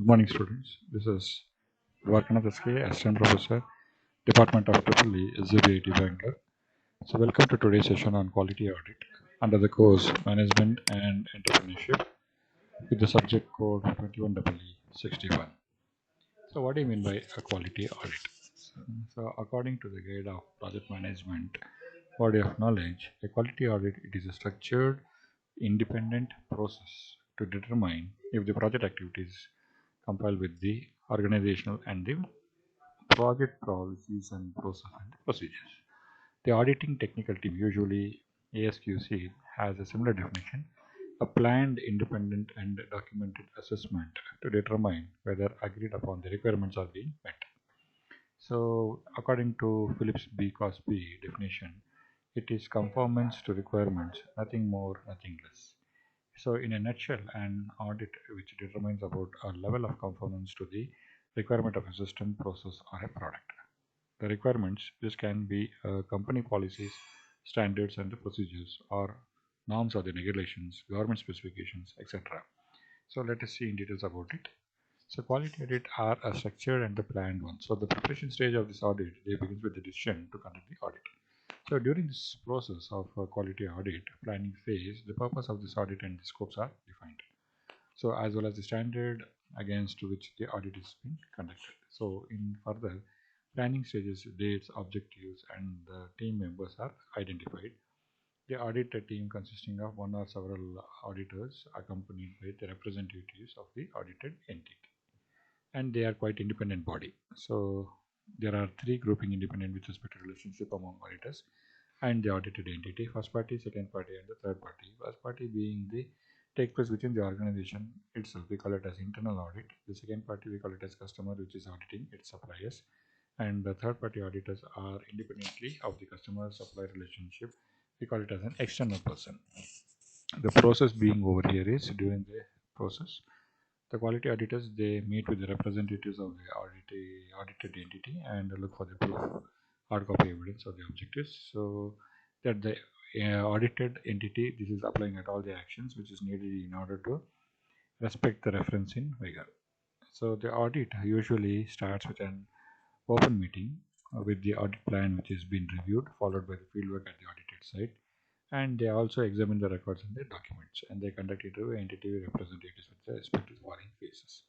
Good morning, students. This is Vakanath SK, Assistant Professor, Department of EEE, SGBIT Bangalore. So, welcome to today's session on quality audit under the course Management and Entrepreneurship with the subject code 21EE61. So, what do you mean by a quality audit? So, according to the Guide of Project Management Body of Knowledge, a quality audit it is a structured, independent process to determine if the project activities compile with the organizational and the project policies and process and procedures. The auditing technical team, usually ASQC, has a similar definition: a planned, independent, and documented assessment to determine whether agreed upon the requirements are being met. So, according to Phillips B. Cosby definition, it is conformance to requirements, nothing more, nothing less. So, in a nutshell, an audit which determines about a level of conformance to the requirement of a system, process, or a product. The requirements, this can be company policies, standards, and the procedures, or norms or the regulations, government specifications, etc. So, let us see in details about it. So, quality audit are a structured and the planned one. So, the preparation stage of this audit, they begins with the decision to conduct the audit. So during this process of quality audit planning phase, the purpose of this audit and the scopes are defined. So as well as the standard against which the audit is being conducted. So in further planning stages, dates, objectives, and the team members are identified. The audit team consisting of one or several auditors accompanied by the representatives of the audited entity, and they are quite independent body. So there are three grouping independent with respect to relationship among auditors and the audited entity: first party, second party, and the third party. First party being the take place within the organization itself, we call it as internal audit. The second party we call it as customer, which is auditing its suppliers, and the third party auditors are independently of the customer supply relationship, we call it as an external person. The process being over here is during the process, the quality auditors they meet with the representatives of the audited entity and look for the proof, hard copy evidence of the objectives, so that the audited entity this is applying at all the actions which is needed in order to respect the reference in vigor. So the audit usually starts with an open meeting with the audit plan which has been reviewed, followed by the fieldwork at the audited site, and they also examine the records and the documents, and they conduct interview entity representatives with the respective foreign phases,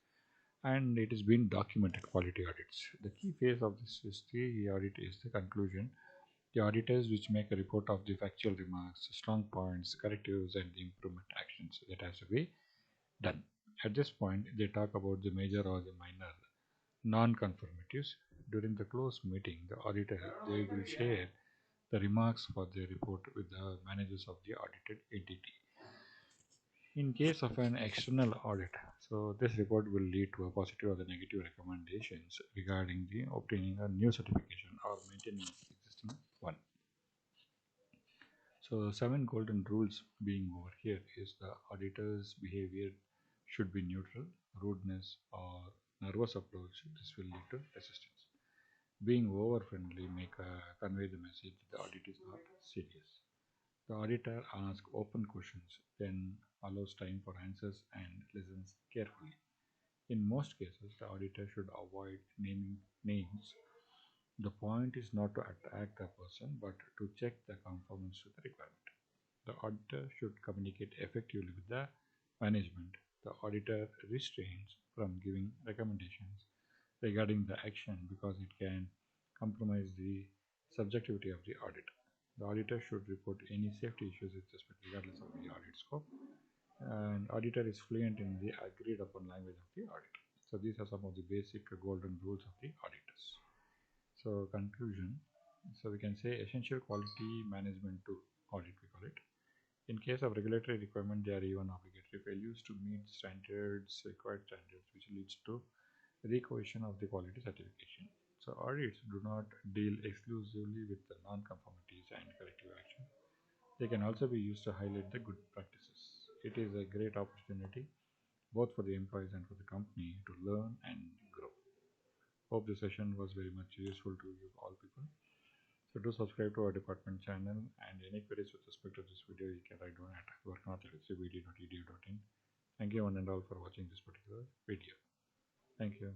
and it has been documented quality audits. The key phase of this is the audit is the conclusion. The auditors which make a report of the factual remarks, strong points, correctives, and the improvement actions that has to be done. At this point, they talk about the major or the minor non-conformities. During the closed meeting, the auditor they will share the remarks for the report with the managers of the audited entity. In case of an external audit, so this report will lead to a positive or the negative recommendations regarding the obtaining a new certification or maintaining existing one. So seven golden rules being over here is the auditor's behavior should be neutral, rudeness or nervous approach. This will lead to resistance. Being over friendly make convey the message the audit is not serious. The auditor asks open questions, then allows time for answers and listens carefully. In most cases, the auditor should avoid naming names. The point is not to attack the person, but to check the conformance to the requirement. The auditor should communicate effectively with the management. The auditor restrains from giving recommendations regarding the action because it can compromise the subjectivity of the audit. The auditor should report any safety issues with respect regardless of the audit scope, and auditor is fluent in the agreed upon language of the audit. So these are some of the basic golden rules of the auditors. So conclusion. So we can say essential quality management to audit we call it. In case of regulatory requirement, they are even obligatory failures to meet standards, required standards, which leads to requisition of the quality certification. So audits do not deal exclusively with the non-conformities and corrective action. They can also be used to highlight the good practices. It is a great opportunity both for the employees and for the company to learn and grow. Hope the session was very much useful to you all people. So do subscribe to our department channel, and any queries with respect to this video you can write down at worknot@cbd.edu.in. Thank you one and all for watching this particular video. Thank you.